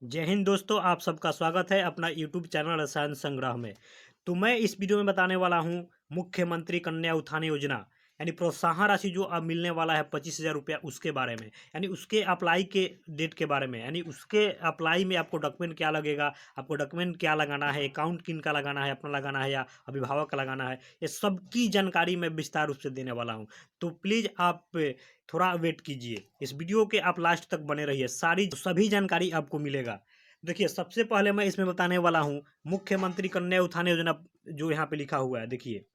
जय हिंद दोस्तों, आप सबका स्वागत है अपना यूट्यूब चैनल रसायन संग्रह में। तो मैं इस वीडियो में बताने वाला हूं मुख्यमंत्री कन्या उत्थान योजना यानी प्रोत्साहन राशि जो अब मिलने वाला है 25,000 रुपया, उसके बारे में यानी उसके अप्लाई के डेट के बारे में, यानी उसके अप्लाई में आपको डॉक्यूमेंट क्या लगेगा, आपको डॉक्यूमेंट क्या लगाना है, अकाउंट किन का लगाना है, अपना लगाना है या अभिभावक का लगाना है, ये सब की जानकारी मैं विस्तार रूप से देने वाला हूँ। तो प्लीज़ आप थोड़ा वेट कीजिए, इस वीडियो के आप लास्ट तक बने रहिए, सारी सभी जानकारी आपको मिलेगा। देखिए, सबसे पहले मैं इसमें बताने वाला हूँ मुख्यमंत्री कन्या उत्थान योजना, जो यहाँ पे लिखा हुआ है। देखिए,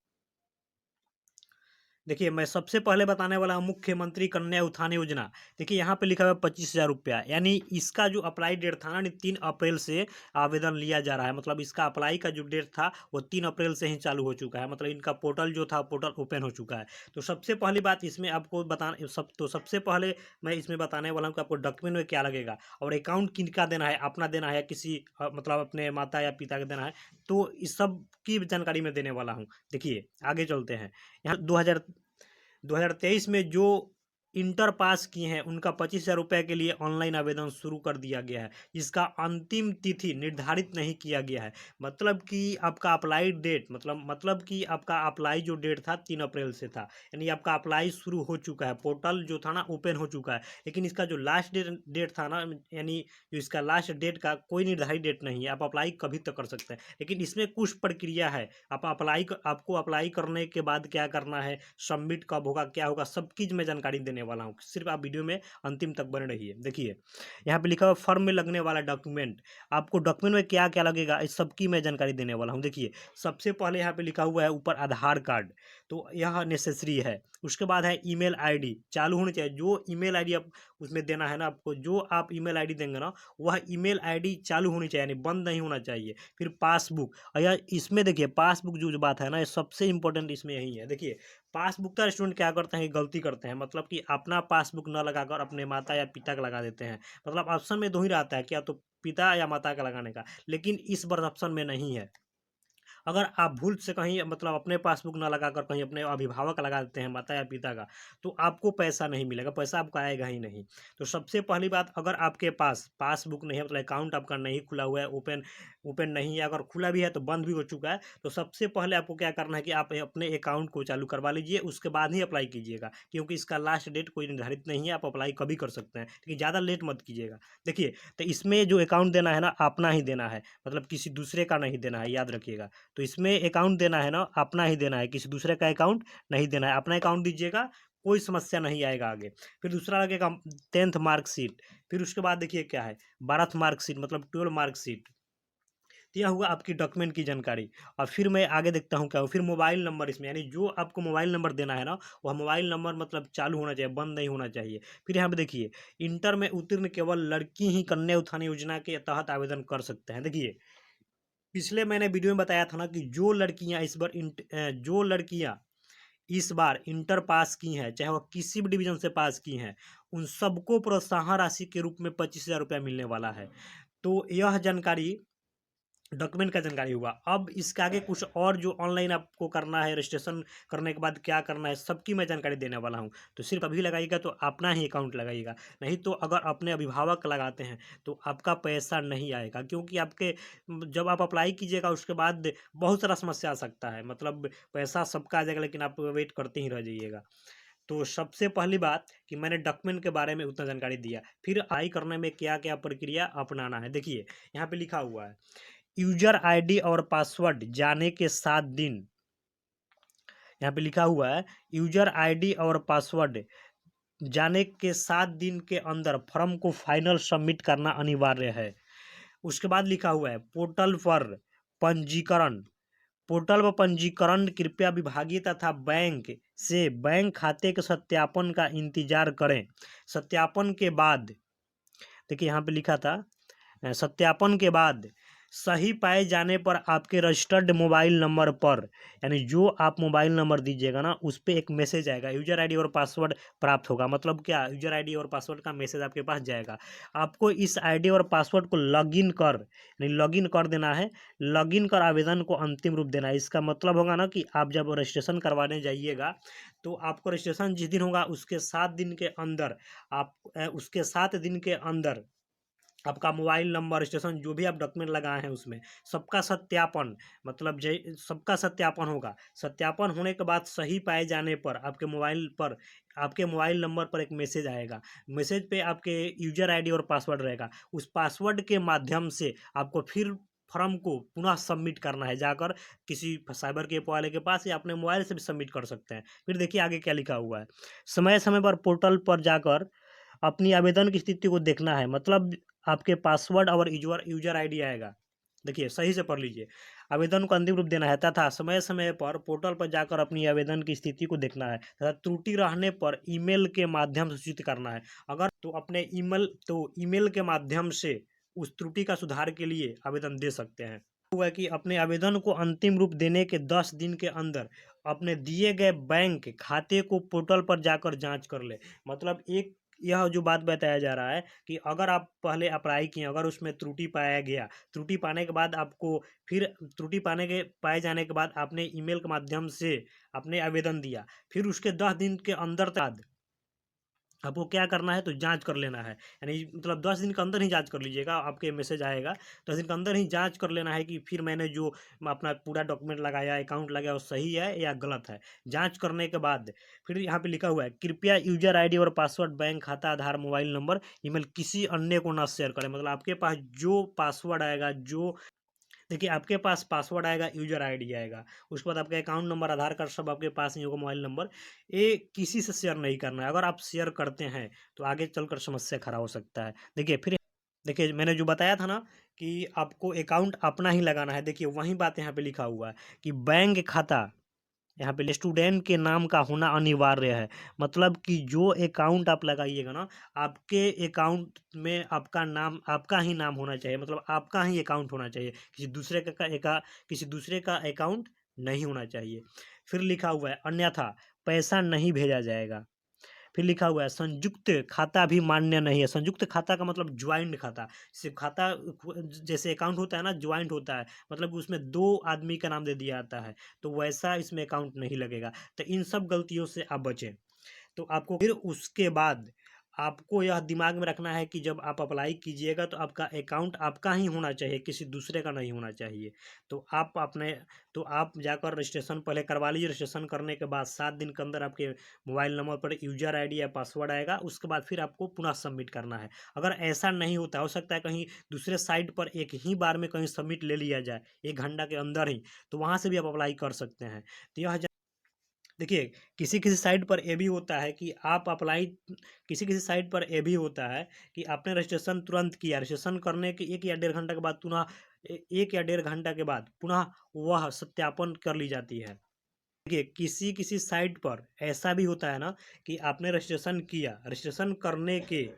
मैं सबसे पहले बताने वाला हूँ मुख्यमंत्री कन्या उत्थान योजना। देखिए, यहाँ पे लिखा हुआ है 25,000 रुपया, यानी इसका जो अप्लाई डेट था ना, 3 अप्रैल से आवेदन लिया जा रहा है। मतलब इसका अप्लाई का जो डेट था वो 3 अप्रैल से ही चालू हो चुका है। मतलब इनका पोर्टल जो था, पोर्टल ओपन हो चुका है। तो सबसे पहली बात इसमें आपको बताना सबसे पहले मैं इसमें बताने वाला हूँ कि आपको डॉक्यूमेंट में क्या लगेगा और अकाउंट किनका देना है, अपना देना है, किसी मतलब अपने माता या पिता का देना है। तो इस सब की जानकारी मैं देने वाला हूँ। देखिए, आगे चलते हैं। यहाँ 2023 में जो इंटर पास किए हैं उनका 25,000 रुपये के लिए ऑनलाइन आवेदन शुरू कर दिया गया है। इसका अंतिम तिथि निर्धारित नहीं किया गया है। मतलब कि आपका अप्लाई डेट मतलब कि आपका अप्लाई जो डेट था 3 अप्रैल से था, यानी आपका अप्लाई शुरू हो चुका है, पोर्टल जो था ना ओपन हो चुका है। लेकिन इसका जो लास्ट डेट था ना, यानी जो इसका लास्ट डेट का कोई निर्धारित डेट नहीं है, आप अप्लाई कभी तक कर सकते हैं। लेकिन इसमें कुछ प्रक्रिया है। आपको अप्लाई करने के बाद क्या करना है, सबमिट कब होगा, क्या होगा, सब चीज़ मैं जानकारी देने वाला हूँ। सिर्फ आप वीडियो में अंतिम तक बने रहिए। देखिए, यहाँ पे लिखा हुआ फॉर्म में लगने वाला डॉक्यूमेंट, आपको डॉक्यूमेंट में क्या क्या लगेगा इस सब की मैं जानकारी देने वाला हूँ। देखिए, सबसे पहले यहाँ पे लिखा हुआ है ऊपर आधार कार्ड, तो यह नेसेसरी है। उसके बाद है ईमेल आईडी चालू होनी चाहिए। जो ईमेल आईडी आप उसमें देना है ना, आपको जो आप ईमेल आईडी देंगे ना, वह ईमेल आईडी चालू होनी चाहिए, यानी बंद नहीं होना चाहिए। फिर पासबुक, या इसमें देखिए पासबुक जो बात है ना, ये सबसे इंपॉर्टेंट इसमें यही है। देखिए, पासबुक का स्टूडेंट क्या करते हैं, गलती करते हैं, मतलब कि अपना पासबुक न लगाकर अपने माता या पिता का लगा देते हैं। मतलब ऑप्शन में दो ही रहता है, क्या तो पिता या माता का लगाने का, लेकिन इस बार ऑप्शन में नहीं है। अगर आप भूल से कहीं मतलब अपने पासबुक ना लगाकर कहीं अपने अभिभावक का लगा देते हैं, माता या पिता का, तो आपको पैसा नहीं मिलेगा, पैसा आपको आएगा ही नहीं। तो सबसे पहली बात, अगर आपके पास पासबुक नहीं है, मतलब अकाउंट आपका नहीं खुला हुआ है, ओपन ओपन नहीं है, अगर खुला भी है तो बंद भी हो चुका है, तो सबसे पहले आपको क्या करना है कि आप अपने अकाउंट को चालू करवा लीजिए, उसके बाद ही अप्लाई कीजिएगा, क्योंकि इसका लास्ट डेट कोई निर्धारित नहीं है, आप अप्लाई कभी कर सकते हैं, लेकिन ज़्यादा लेट मत कीजिएगा। देखिए, तो इसमें जो अकाउंट देना है ना, अपना ही देना है, मतलब किसी दूसरे का नहीं देना है, याद रखिएगा। तो इसमें अकाउंट देना है ना, अपना ही देना है, किसी दूसरे का अकाउंट नहीं देना है, अपना अकाउंट दीजिएगा, कोई समस्या नहीं आएगा आगे। फिर दूसरा लगेगा 10th मार्कशीट। फिर उसके बाद देखिए क्या है, 12th मार्कशीट, मतलब 12 मार्कशीट। तो यह हुआ आपकी डॉक्यूमेंट की जानकारी। और फिर मैं आगे देखता हूँ क्या हो, फिर मोबाइल नंबर इसमें, यानी जो आपको मोबाइल नंबर देना है ना, वह मोबाइल नंबर मतलब चालू होना चाहिए, बंद नहीं होना चाहिए। फिर यहाँ पे देखिए, इंटर में उत्तीर्ण केवल लड़की ही कन्या उत्थान योजना के तहत आवेदन कर सकते हैं। देखिए, पिछले मैंने वीडियो में बताया था ना कि जो लड़कियां इस बार इंटर पास की हैं, चाहे वह किसी भी डिवीजन से पास की हैं, उन सबको प्रोत्साहन राशि के रूप में 25,000 रुपया मिलने वाला है। तो यह जानकारी डॉक्यूमेंट का जानकारी हुआ। अब इसके आगे कुछ और जो ऑनलाइन आपको करना है, रजिस्ट्रेशन करने के बाद क्या करना है, सबकी मैं जानकारी देने वाला हूँ। तो सिर्फ अभी लगाइएगा तो अपना ही अकाउंट लगाइएगा, नहीं तो अगर अपने अभिभावक लगाते हैं तो आपका पैसा नहीं आएगा, क्योंकि आपके जब आप अप्लाई कीजिएगा उसके बाद बहुत सारा समस्या आ सकता है। मतलब पैसा सबका आ जाएगा, लेकिन आप वेट करते ही रह जाइएगा। तो सबसे पहली बात कि मैंने डॉक्यूमेंट के बारे में उतना जानकारी दिया। फिर अप्लाई करने में क्या क्या प्रक्रिया अपनाना है, देखिए यहाँ पे लिखा हुआ है, यूजर आईडी और पासवर्ड जाने के 7 दिन, यहाँ पे लिखा हुआ है यूजर आईडी और पासवर्ड जाने के 7 दिन के अंदर फॉर्म को फाइनल सबमिट करना अनिवार्य है। उसके बाद लिखा हुआ है पंजीकरण पोर्टल पर पंजीकरण कृपया विभागीय तथा बैंक खाते के सत्यापन का इंतजार करें। सत्यापन के बाद, देखिए यहाँ पे लिखा था, सत्यापन के बाद सही पाए जाने पर आपके रजिस्टर्ड मोबाइल नंबर पर, यानी जो आप मोबाइल नंबर दीजिएगा ना, उस पर एक मैसेज आएगा, यूजर आईडी और पासवर्ड प्राप्त होगा। मतलब क्या, यूजर आईडी और पासवर्ड का मैसेज आपके पास जाएगा। आपको इस आईडी और पासवर्ड को लॉगिन कर देना है। लॉगिन कर आवेदन को अंतिम रूप देना है। इसका मतलब होगा ना कि आप जब रजिस्ट्रेशन करवाने जाइएगा, तो आपको रजिस्ट्रेशन जिस दिन होगा उसके 7 दिन के अंदर, आप उसके 7 दिन के अंदर आपका मोबाइल नंबर, रजिस्ट्रेशन, जो भी आप डॉक्यूमेंट लगाए हैं उसमें सबका सत्यापन, मतलब सबका सत्यापन होगा। सत्यापन होने के बाद सही पाए जाने पर आपके मोबाइल नंबर पर एक मैसेज आएगा। मैसेज पे आपके यूजर आईडी और पासवर्ड रहेगा। उस पासवर्ड के माध्यम से आपको फिर फॉर्म को पुनः सबमिट करना है, जाकर किसी साइबर कैफ वाले के पास, या अपने मोबाइल से भी सबमिट कर सकते हैं। फिर देखिए आगे क्या लिखा हुआ है। समय समय पर पोर्टल पर जाकर अपनी आवेदन की स्थिति को देखना है। मतलब आपके पासवर्ड और यूजर आईडी आएगा। देखिए सही से पढ़ लीजिए। आवेदन को अंतिम रूप देना है तथा समय समय पर पोर्टल पर जाकर अपनी आवेदन की स्थिति को देखना है तथा त्रुटि रहने पर ईमेल के माध्यम से सूचित करना है। अगर तो अपने ईमेल के माध्यम से उस त्रुटि का सुधार के लिए आवेदन दे सकते हैं। हुआ कि अपने आवेदन को अंतिम रूप देने के 10 दिन के अंदर अपने दिए गए बैंक खाते को पोर्टल पर जाकर जांच कर ले। मतलब एक यह जो बात बताया जा रहा है कि अगर आप पहले अप्लाई किए, अगर उसमें त्रुटि पाया गया, त्रुटि पाने के बाद आपको फिर त्रुटि पाए जाने के बाद आपने ईमेल के माध्यम से आपने आवेदन दिया, फिर उसके 10 दिन के अंदर तक आपको क्या करना है तो जांच कर लेना है। यानी मतलब 10 दिन के अंदर ही जांच कर लीजिएगा, आपके मैसेज आएगा। 10 दिन के अंदर ही जांच कर लेना है कि फिर मैंने जो अपना पूरा डॉक्यूमेंट लगाया, अकाउंट लगाया, वो सही है या गलत है। जांच करने के बाद फिर यहाँ पे लिखा हुआ है, कृपया यूजर आईडी और पासवर्ड, बैंक खाता, आधार, मोबाइल नंबर, ईमेल किसी अन्य को ना शेयर करें। मतलब आपके पास जो पासवर्ड आएगा, जो देखिए आपके पास पासवर्ड आएगा, यूजर आईडी आएगा, उसके बाद आपका अकाउंट नंबर, आधार कार्ड सब आपके पास नहीं होगा, मोबाइल नंबर, ये किसी से शेयर नहीं करना है। अगर आप शेयर करते हैं तो आगे चलकर समस्या खड़ा हो सकता है। देखिए मैंने जो बताया था ना कि आपको अकाउंट अपना ही लगाना है। देखिए वही बात यहाँ पे लिखा हुआ है कि बैंक खाता यहाँ पे स्टूडेंट के नाम का होना अनिवार्य है। मतलब कि जो अकाउंट आप लगाइएगा ना, आपके अकाउंट में आपका ही नाम होना चाहिए। मतलब आपका ही अकाउंट होना चाहिए, किसी दूसरे का अकाउंट नहीं होना चाहिए। फिर लिखा हुआ है अन्यथा पैसा नहीं भेजा जाएगा। फिर लिखा हुआ है संयुक्त खाता भी मान्य नहीं है। संयुक्त खाता का मतलब ज्वाइंट खाता। सिर्फ खाता जैसे अकाउंट होता है ना, ज्वाइंट होता है, मतलब उसमें 2 आदमी का नाम दे दिया जाता है, तो वैसा इसमें अकाउंट नहीं लगेगा। तो इन सब गलतियों से आप बचें। तो आपको फिर उसके बाद आपको यह दिमाग में रखना है कि जब आप अप्लाई कीजिएगा तो आपका अकाउंट आपका ही होना चाहिए, किसी दूसरे का नहीं होना चाहिए। तो आप जाकर रजिस्ट्रेशन पहले करवा लीजिए। रजिस्ट्रेशन करने के बाद 7 दिन के अंदर आपके मोबाइल नंबर पर यूजर आईडी या पासवर्ड आएगा। उसके बाद फिर आपको पुनः सबमिट करना है। अगर ऐसा नहीं होता, हो सकता है कहीं दूसरे साइट पर एक ही बार में कहीं सबमिट ले लिया जाए 1 घंटा के अंदर ही, तो वहाँ से भी आप अप्लाई कर सकते हैं। तो यह देखिए किसी-किसी साइट पर ये भी होता है कि आप अप्लाई किसी-किसी साइट पर ये भी होता है कि आपने रजिस्ट्रेशन तुरंत किया, रजिस्ट्रेशन करने के 1 या डेढ़ घंटा के बाद पुनः 1 या डेढ़ घंटा के बाद पुनः वह सत्यापन कर ली जाती है। देखिए किसी-किसी साइट पर ऐसा भी होता है ना कि आपने रजिस्ट्रेशन किया, रजिस्ट्रेशन करने के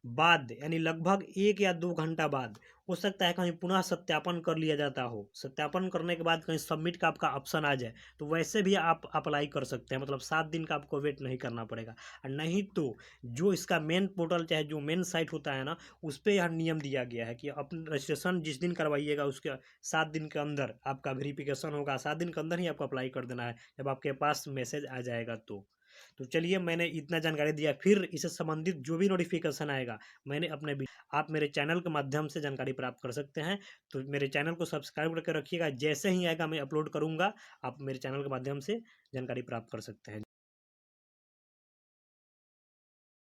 बाद यानी लगभग 1 या 2 घंटा बाद हो सकता है कहीं पुनः सत्यापन कर लिया जाता हो। सत्यापन करने के बाद कहीं सबमिट का आपका ऑप्शन आ जाए, तो वैसे भी आप अप्लाई कर सकते हैं। मतलब 7 दिन का आपको वेट नहीं करना पड़ेगा। और नहीं तो जो इसका मेन पोर्टल चाहे जो मेन साइट होता है ना, उस पे यह नियम दिया गया है कि अपना रजिस्ट्रेशन जिस दिन करवाइएगा उसके 7 दिन के अंदर आपका वेरिफिकेशन होगा। 7 दिन के अंदर ही आपको अप्लाई कर देना है, जब आपके पास मैसेज आ जाएगा तो। तो चलिए मैंने इतना जानकारी दिया, फिर इससे संबंधित जो भी नोटिफिकेशन आएगा मैंने आप मेरे चैनल के माध्यम से जानकारी प्राप्त कर सकते हैं। तो मेरे चैनल को सब्सक्राइब करके रखिएगा, जैसे ही आएगा मैं अपलोड करूँगा आप मेरे चैनल के माध्यम से जानकारी प्राप्त कर सकते हैं।